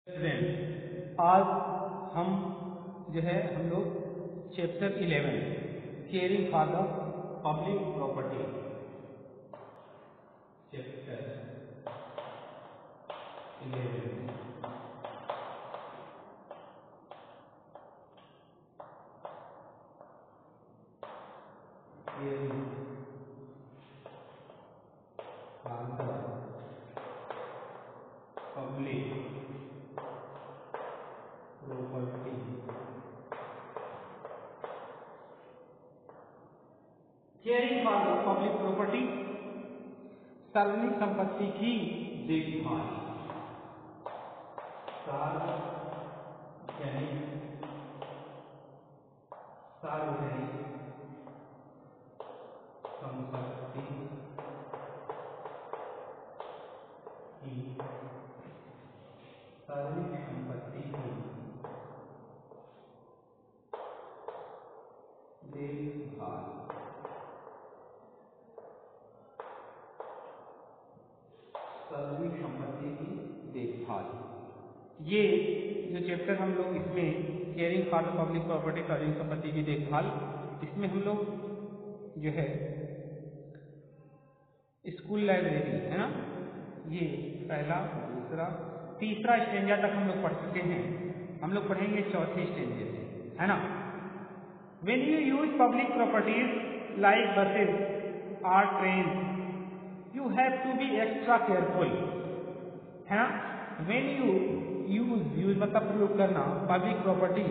Student, आज हम हम लोग chapter 11 caring for the public property chapter 11 caring for the public property. Caring for the public property, सार्वजनिक संपत्ति की देखभाल। सार्वजनिक संपत्ति की देखभाल। सार्वजनिक संपत्ति की देखभाल, ये जो चैप्टर हम लोग इसमें caring for the public property सार्वजनिक संपत्ति की देखभाल, इसमें हम लोग स्कूल लाइब्रेरी है ना, ये पहला दूसरा तीसरा स्टेंजा तक हम लोग पढ़ चुके हैं। हम लोग पढ़ेंगे चौथे स्टेंजे से, है ना। When you use public properties like buses or trains, you have to be extra careful, है ना। When you use मतलब प्रयोग करना, पब्लिक प्रॉपर्टी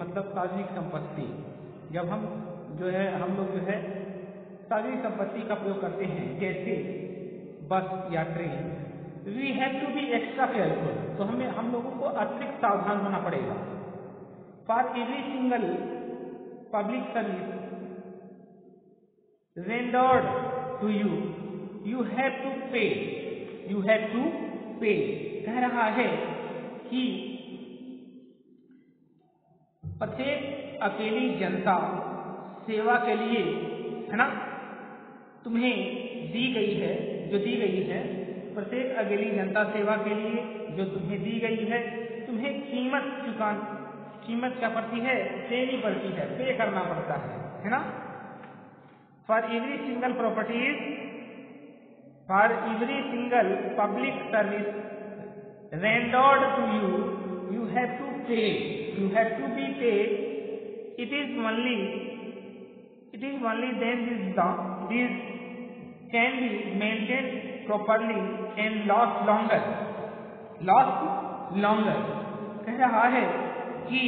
मतलब सार्वजनिक संपत्ति। जब हम हम लोग सार्वजनिक संपत्ति का प्रयोग करते हैं, जैसे बस या train, we have to be extra careful, तो हम लोगों को अतिरिक्त सावधान होना पड़ेगा। For every single public service rendered to you, you have to pay. कह रहा है कि प्रत्येक अकेली जनता सेवा के लिए, है ना, तुम्हें दी गई है, प्रत्येक अकेली जनता सेवा के लिए जो तुम्हें दी गई है, तुम्हें कीमत क्या पड़ती है, देनी पड़ती है, पे करना पड़ता है ना। For every single public service rendered to you, you have to be paid. It is only then this can be maintained properly and last longer। कह रहा है कि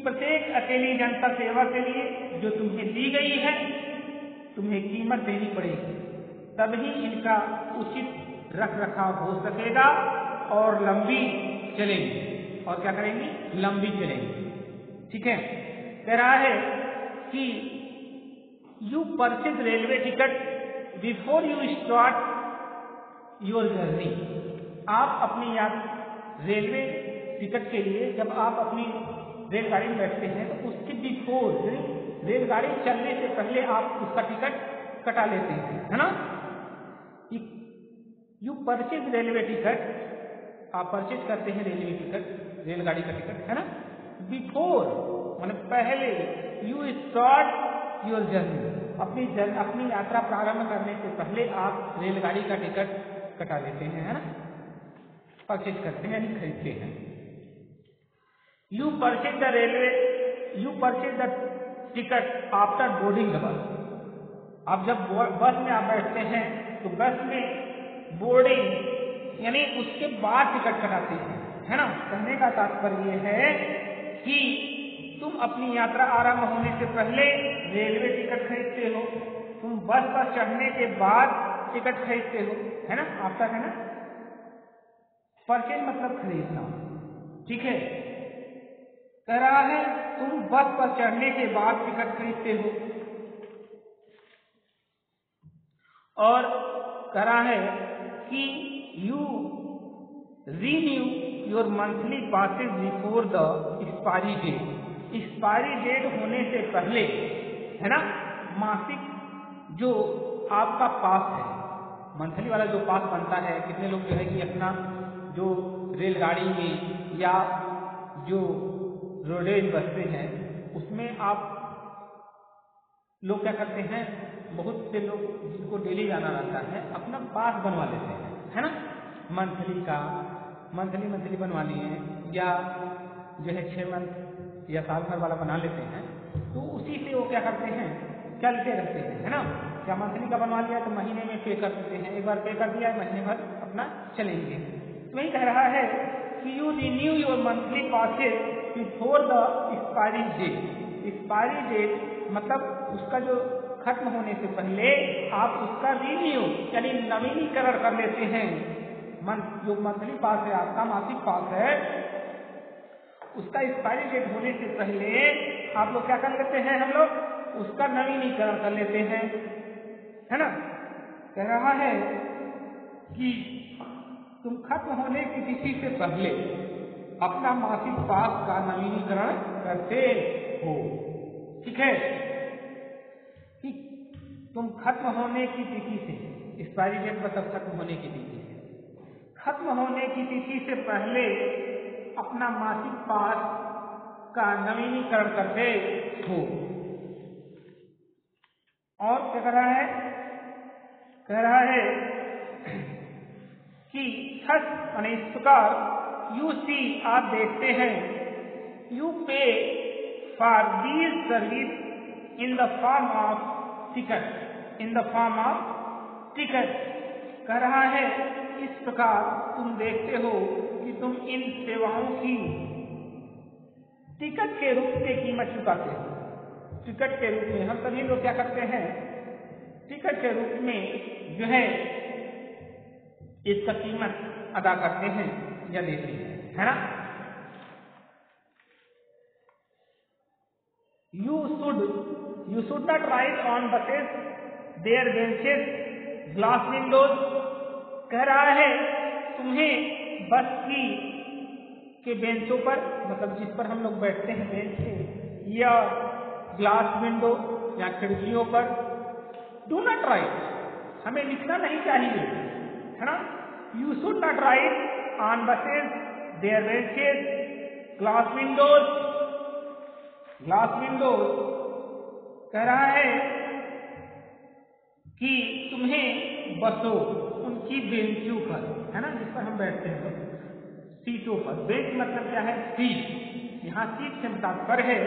प्रत्येक अकेली जनता सेवा के लिए जो तुम्हें दी गई है, तुम्हें कीमत देनी पड़ेगी, तभी इनका उचित रख रखाव हो सकेगा और लंबी चलेगी। और क्या करेंगी? लंबी चलेंगी। ठीक है। कह रहा है कि you purchase railway ticket before you start your journey. आप अपनी रेलवे टिकट के लिए जब आप अपनी रेलगाड़ी में बैठते हैं, तो उसके बिफोर रेलगाड़ी चलने से पहले आप उसका टिकट कटा लेते हैं, है ना। यू परचेज रेलवे टिकट, आप परचेज करते हैं रेलगाड़ी का टिकट, है ना। बिफोर माने पहले, यू स्टार्ट योर जर्नी, अपनी यात्रा प्रारंभ करने से पहले आप रेलगाड़ी का टिकट कटा लेते हैं, है ना, परचेज करते हैं यानी खरीदते हैं। You purchase the ticket after boarding the bus. आप जब बस में आप बैठते हैं, तो बस में बोर्डिंग यानी उसके बाद टिकट कटाते हैं, है ना। कहने का तात्पर्य है कि तुम अपनी यात्रा आरंभ होने से पहले रेलवे टिकट खरीदते हो, तुम बस पर चढ़ने के बाद टिकट खरीदते हो, है ना। आपका है ना, परचेज मतलब खरीदना। ठीक है। कह रहा है तुम बस पर चढ़ने के बाद टिकट खरीदते हो, और कह रहा है कि you renew your monthly passes before the expiry date. Expiry date होने से पहले, है ना, मासिक जो आपका पास है, मंथली वाला जो पास बनता है, कितने लोग कि अपना जो रेलगाड़ी में या जो रोडेज बसते हैं उसमें आप लोग क्या करते हैं, बहुत से लोग जिनको डेली जाना रहता है अपना पास बनवा लेते हैं, है ना। मंथली बनवा लिए या जो है 6 मंथ या साल भर वाला बना लेते हैं। तो उसी से वो क्या करते हैं, चलते रहते हैं, है ना। क्या मंथली का बनवा लिया तो महीने में पे कर देते हैं, एक बार पे कर दिया महीने भर अपना चलेंगे। तो वही कह रहा है कि you renew your monthly passes before the expiry date. Expiry date मतलब उसका जो खत्म होने से पहले आप उसका रिन्यू यानी नवीनीकरण कर लेते हैं। जो मंथली पास है, आपका मासिक पास है, उसका एक्सपायरी डेट होने से पहले आप लोग क्या कर लेते हैं, हम लोग उसका नवीनीकरण कर लेते हैं, है ना। कह रहा है कि तुम खत्म होने की तिथि से पहले अपना मासिक पास का नवीनीकरण करते हो, ठीक है। कि तुम खत्म होने की तिथि से, एक्सपायरी डेट मतलब खत्म होने की तिथि से, खत्म होने की तिथि से पहले अपना मासिक पास का नवीनीकरण करते हो। और क्या कह रहा है, कह रहा है कि थस यानी इस प्रकार यू सी आप देखते हैं, you pay for these service in the form of ticket, in the form of ticket. कह रहा है इस प्रकार तुम देखते हो कि तुम इन सेवाओं की टिकट के रूप में कीमत चुकाते हो। टिकट के रूप में हम सभी लोग क्या करते हैं, टिकट के रूप में जो है इसका कीमत अदा करते हैं या देते हैं, है ना। You should not ride on buses, their benches, glass windows। कह रहा है तुम्हें बस के बेंचों पर, मतलब जिस पर हम लोग बैठते हैं बेंच पे, या ग्लास विंडो या खिड़कियों पर, डू नॉट राइट, हमें लिखना नहीं चाहिए, है ना। You should not write on buses, their benches, glass windows. कह रहा है कि तुम्हें बसों उनकी बेंचों पर, है ना, जिस पर हम बैठते हैं, सीटों पर, बेंच मतलब क्या है, सीट। यहाँ सीट से तात्पर्य है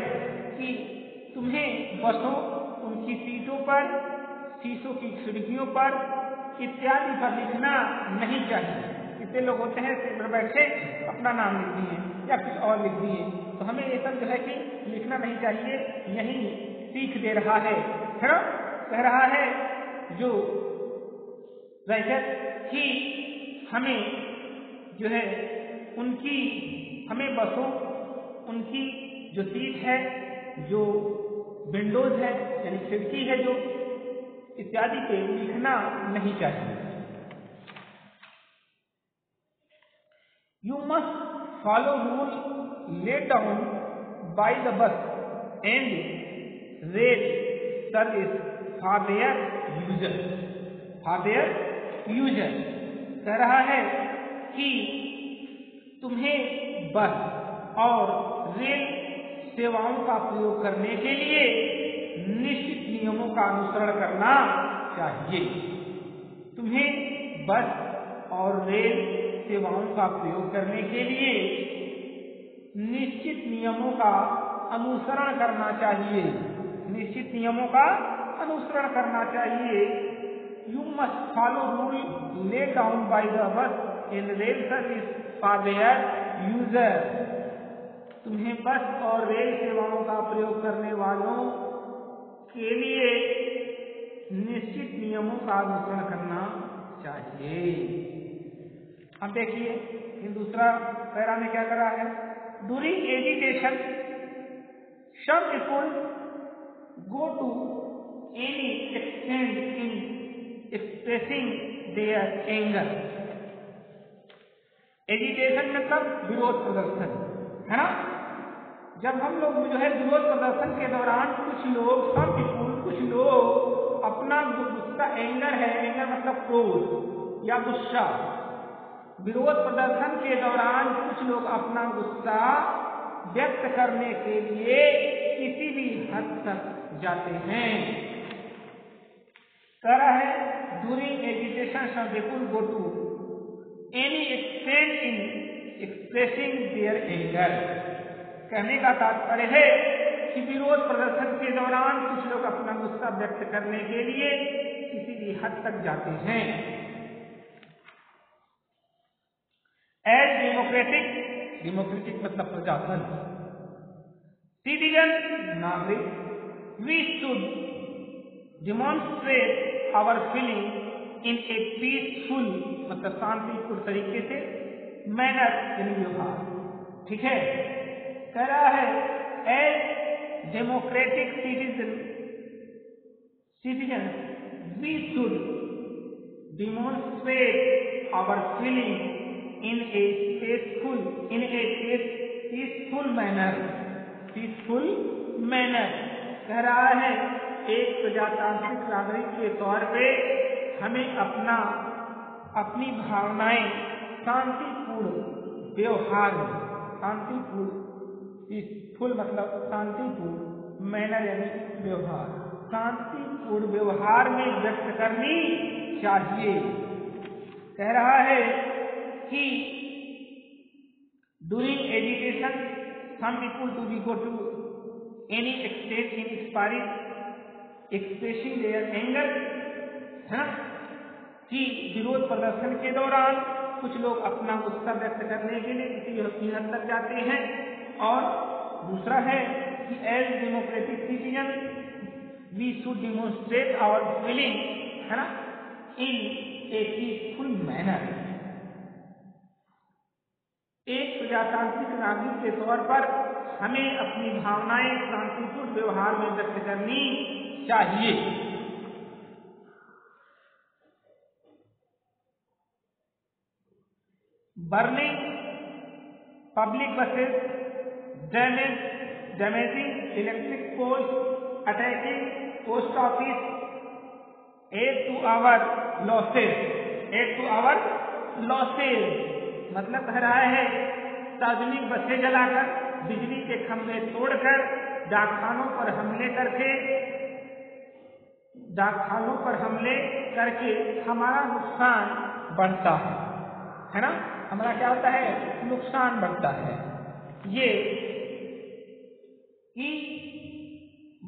कि तुम्हें बसों उनकी सीटों पर, शीशों की खिड़कियों पर इत्यादि पर लिखना नहीं चाहिए। कितने लोग होते हैं सीट पर बैठे अपना नाम लिख दिए या कुछ और लिख दिए, तो हमें ये सब जो है कि लिखना नहीं चाहिए, यही सीख दे रहा है ना। कह रहा है जो राइटर कि हमें जो है उनकी, हमें बसों उनकी जो सीट है, जो विंडोज है यानी खिड़की है जो, इत्यादि पे लिखना नहीं चाहिए। You must follow rule laid down by the bus and rail service for their users, for their users। कह रहा है कि तुम्हें बस और रेल सेवाओं का प्रयोग करने के लिए निश्चित नियमों का अनुसरण करना चाहिए। तुम्हें बस और रेल सेवाओं का प्रयोग करने के लिए निश्चित नियमों का अनुसरण करना चाहिए, निश्चित नियमों का अनुसरण करना चाहिए। You must follow rule laid down by the bus and rail service for their user। तुम्हें बस और रेल सेवाओं का प्रयोग करने वालों के लिए निश्चित नियमों का अनुसरण करना चाहिए। अब देखिए इन दूसरा पैरा में क्या करा है, During agitation, some people go to any extent in expressing their anger। Agitation मतलब विरोध प्रदर्शन, है ना। जब हम लोग जो है विरोध प्रदर्शन के दौरान कुछ लोग अपना गुस्सा, एंगर है, एंगर मतलब क्रोध या गुस्सा, विरोध प्रदर्शन के दौरान कुछ लोग अपना गुस्सा व्यक्त करने के लिए किसी भी हद तक जाते हैं। कह रहा है during agitation some people go to any extent in expressing their anger. कहने का तात्पर्य है कि विरोध प्रदर्शन के दौरान कुछ लोग अपना गुस्सा व्यक्त करने के लिए किसी भी हद तक जाते हैं। एज डेमोक्रेटिक मतलब प्रजातंत्र, सिटीजन नागरिक, we should demonstrate our feeling in a peaceful मतलब शांतिपूर्ण तरीके से, मैनर यानी व्यवहार। ठीक है, कह रहा है as democratic citizen we should demonstrate our feeling in a peaceful manner। कह रहा है एक प्रजातांत्रिक नागरिक के तौर पे हमें अपनी भावनाएं शांतिपूर्ण व्यवहार में, पीसफुल मतलब शांतिपूर्ण, मैनर यानी व्यवहार, शांतिपूर्ण व्यवहार में व्यक्त करनी चाहिए। कह रहा है कि during agitation some people to be go to any extent in expressing their anger, है ना, कि विरोध प्रदर्शन के दौरान कुछ लोग अपना गुस्सा व्यक्त करने के लिए किसी हद तक जाते हैं। और दूसरा है कि as democratic citizen we should demonstrate our feeling, है ना, इन ए पीसफुल मैनर। एक प्रजातांत्रिक नागरिक के तौर पर हमें अपनी भावनाएं शांतिपूर्ण व्यवहार में व्यक्त करनी चाहिए। Burning public buses, damaging electric poles, attacking post office, add to our losses मतलब कह रहा है सार्वजनिक बसें जलाकर, बिजली के खंभे तोड़कर, डाकखानों पर हमले करके हमारा नुकसान बढ़ता है ना, हमारा क्या होता है, नुकसान बढ़ता है। ये कि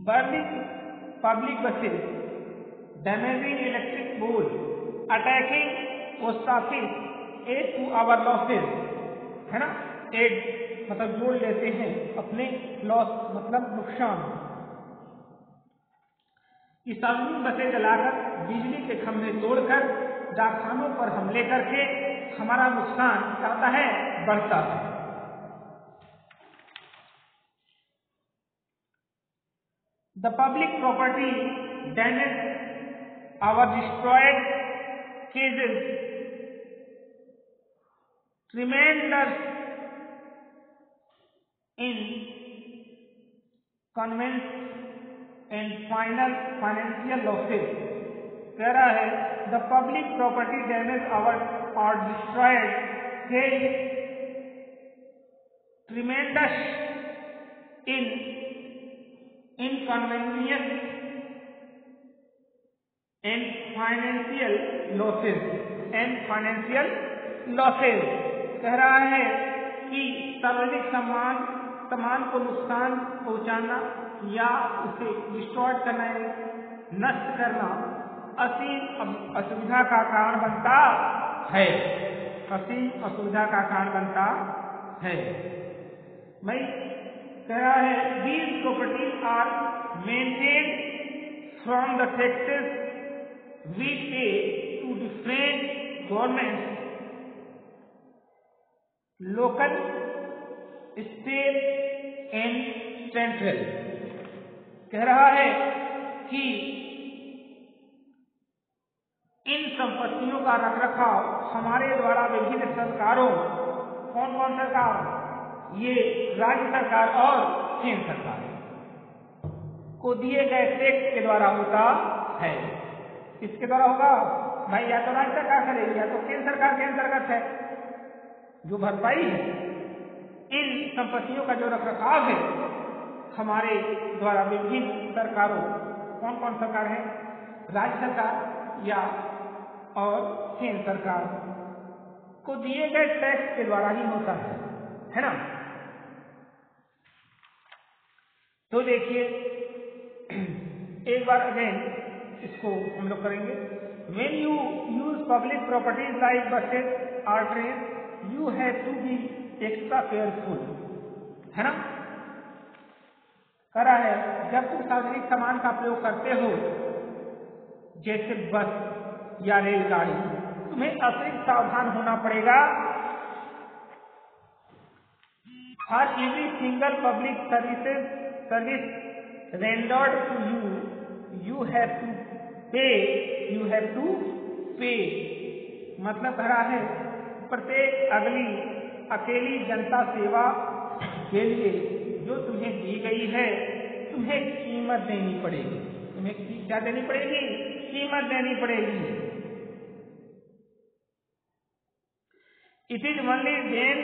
burning public buses, damaging electric pole, attacking post office, add to our losses, है ना, एड मतलब जोड़ लेते हैं अपने लॉस मतलब नुकसान, कि सार्वजनिक बसें जलाकर, बिजली के खंभे तोड़कर, डाकखानों पर हमले करके हमारा नुकसान क्या होता है, बढ़ता है। The public property damaged our destroyed cases tremendous inconvenience and financial losses। कह रहा है the public property damaged our destroyed cases tremendous inconvenience and financial losses। कह रहा है कि सार्वजनिक सामान को नुकसान पहुंचाना या उसे डिस्ट्रॉय करना, नष्ट करना असीम असुविधा का कारण बनता है, भाई कह रहा है these properties are maintained from the taxes we pay to different governments, local, state and central। कह रहा है कि इन संपत्तियों का रखरखाव हमारे द्वारा विभिन्न सरकारों, कौन कौन सरकार, ये राज्य सरकार और केंद्र सरकार को दिए गए टैक्स के द्वारा होता है। किसके द्वारा होगा भाई, या तो राज्य सरकार करेगी या तो केंद्र सरकार है। जो भरपाई है, इन संपत्तियों का जो रखरखाव है हमारे द्वारा विभिन्न सरकारों, कौन कौन सरकार है, राज्य सरकार या और केंद्र सरकार को दिए गए टैक्स के द्वारा ही होता है ना। तो देखिए एक बार अगेन इसको हम लोग करेंगे। When you use public properties like buses or trains, you have to be extra careful, है ना। करा है जब तुम सार्वजनिक सामान का प्रयोग करते हो जैसे बस या रेलगाड़ी, तुम्हें अतिरिक्त सावधान होना पड़ेगा। For every single public service rendered to you, you have to pay। मतलब कह रहा है प्रत्येक अकेली जनता सेवा के लिए जो तुम्हें दी गई है तुम्हें कीमत देनी पड़ेगी। तुम्हें क्या देनी पड़ेगी? कीमत देनी पड़ेगी। It is only then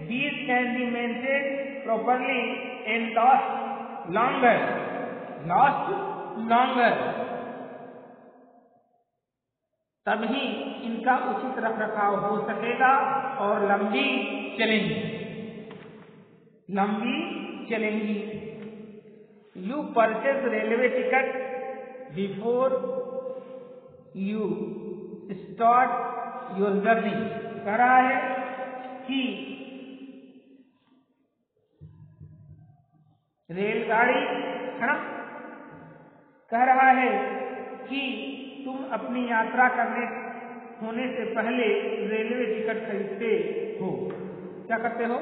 these can be maintained properly and last longer। तभी इनका उचित रखरखाव हो सकेगा और लंबी चलेंगी। You purchase railway ticket before you start your journey। कह रहा है कि रेलगाड़ी, है ना, कह रहा है कि तुम अपनी यात्रा करने होने से पहले रेलवे टिकट खरीदते हो। क्या करते हो?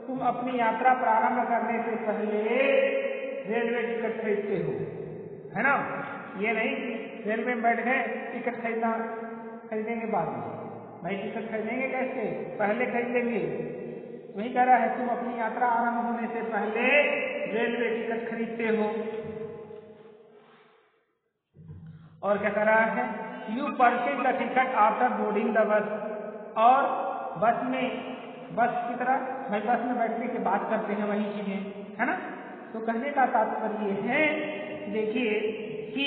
तुम अपनी यात्रा प्रारंभ करने से पहले रेलवे टिकट खरीदते हो, है ना। ये नहीं कि रेलवे में बैठ गए टिकट खरीदेंगे बाद में। भाई टिकट खरीदेंगे कैसे? पहले खरीद लेंगे। वही कह रहा है तुम अपनी यात्रा आरंभ होने से पहले रेलवे टिकट खरीदते हो। और क्या कर रहा है? You purchase the ticket after boarding the bus. और बस की तरह भाई बस में बैठने के बाद करते हैं वही चीजें, है ना। तो कहने का तात्पर्य है, देखिए कि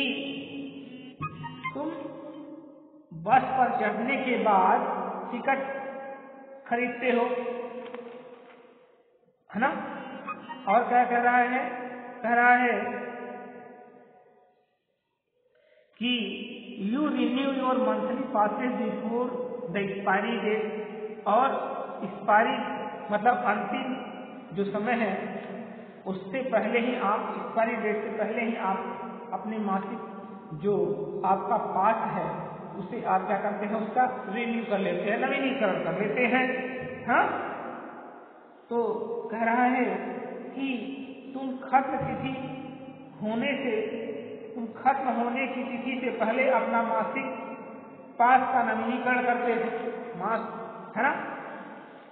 तुम बस पर चढ़ने के बाद टिकट खरीदते हो, है ना। और क्या कह रहा है? कह रहा है कि you renew your monthly passes before the expiry date. और एक्सपायरी मतलब अंतिम जो समय है उससे पहले ही आप, एक्सपायरी डेट से पहले ही आप अपने मासिक जो आपका पास है उसे आप क्या करते हैं? उसका रिन्यू कर लेते हैं, नवीनीकरण कर लेते हैं। हाँ, तो कह रहा है कि तुम खत्म होने की तिथि से पहले अपना मासिक पास का नवीनीकरण करते हो। है ना,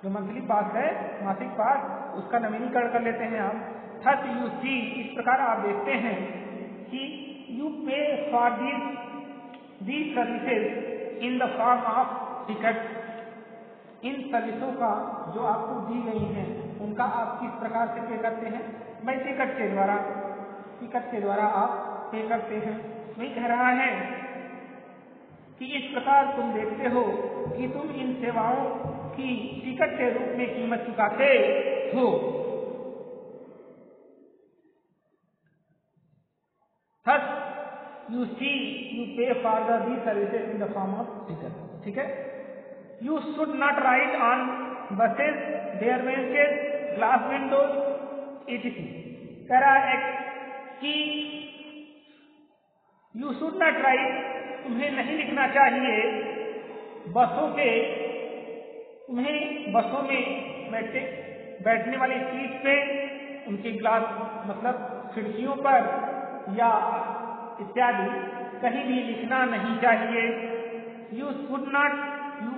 जो मंथली पास है, मासिक पास, उसका नवीनीकरण कर लेते हैं आप। थस यू सी, इस प्रकार आप देखते हैं कि you pay for these services in the form of ticket. इन सर्विसों का जो आपको दी गई हैं उनका आप किस प्रकार से पे करते हैं? भाई टिकट के द्वारा आप पे करते हैं। वही कह रहा है कि इस प्रकार तुम देखते हो कि तुम इन सेवाओं की टिकट के रूप में कीमत चुकाते हो। Thus you pay for the services in the form of ticket. ठीक है। You should not ride on buses their benches, glass windows etc। कह रहा है कि यू शुड नॉट राइड, तुम्हें नहीं लिखना चाहिए तुम्हें बसों में बैठने वाली सीट पे, उनके ग्लास मतलब खिड़कियों पर या इत्यादि कहीं भी लिखना नहीं चाहिए। You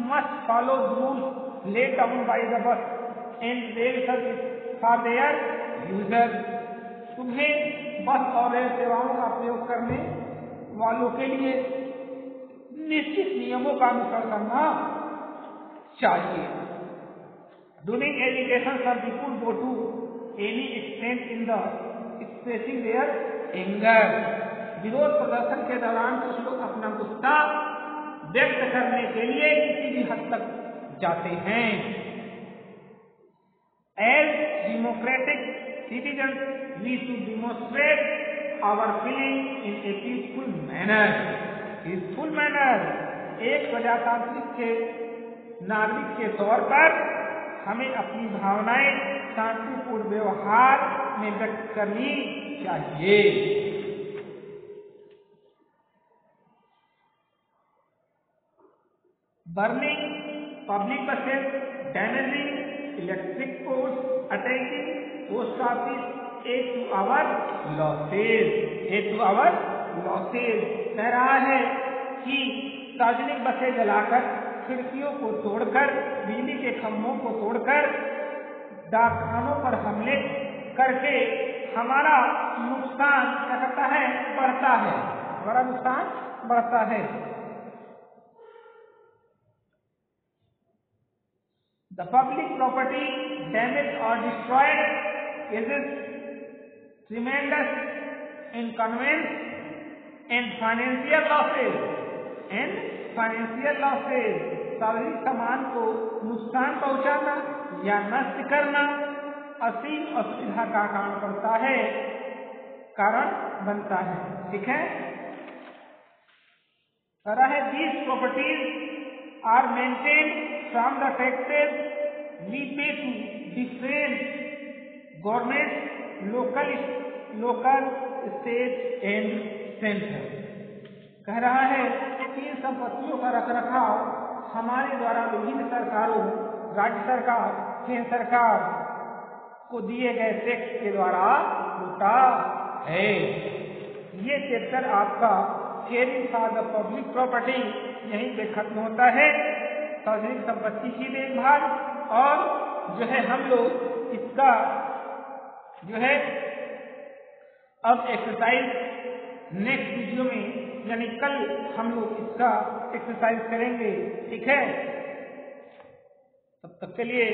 must follow rules laid down by the bus and rail service for their users। तुम्हें बस और रेल सेवाओं का प्रयोग करने वालों के लिए निश्चित नियमों का अनुसरण करना चाहिए। During agitation, some people go to any extent in the expressing their anger. विरोध प्रदर्शन के दौरान कुछ लोग अपना गुस्सा व्यक्त करने के लिए किसी भी हद तक जाते हैं. As democratic citizens, we should demonstrate our feelings in a peaceful manner. Peaceful manner. एक प्रजातांत्रिक के नागरिक के तौर पर हमें अपनी भावनाएं शांतिपूर्ण व्यवहार में व्यक्त करनी चाहिए. Burning public buses, damaging electric poles, attacking post office add to our losses. Add to our losses. कह रहा है कि सार्वजनिक बसें जलाकर, खिड़कियों को तोड़कर, बिजली के खंभों को तोड़कर, डाकखानों पर हमले करके हमारा नुकसान क्या करता है? बढ़ता है. हमारा नुकसान बढ़ता है. The public property damaged or destroyed causes tremendous inconvenience and financial losses. सार्वजनिक सामान को नुकसान पहुंचाना या नष्ट करना असीम असुविधा का कारण बनता है. ठीक है. These properties are maintained from the taxes we pay to different governments, local, state and central. कह रहा है कि इन संपत्तियों का रखरखाव हमारे द्वारा विभिन्न सरकारों, राज्य सरकार, केंद्र सरकार को दिए गए टैक्स के द्वारा होता है. ये चैप्टर आपका caring for the public property यहीं पे खत्म होता है. सार्वजनिक संपत्ति की देखभाल और जो है हम लोग इसका जो है अब एक्सरसाइज नेक्स्ट वीडियो में यानी कल हम लोग इसका एक्सरसाइज करेंगे. ठीक है. तब तक के लिए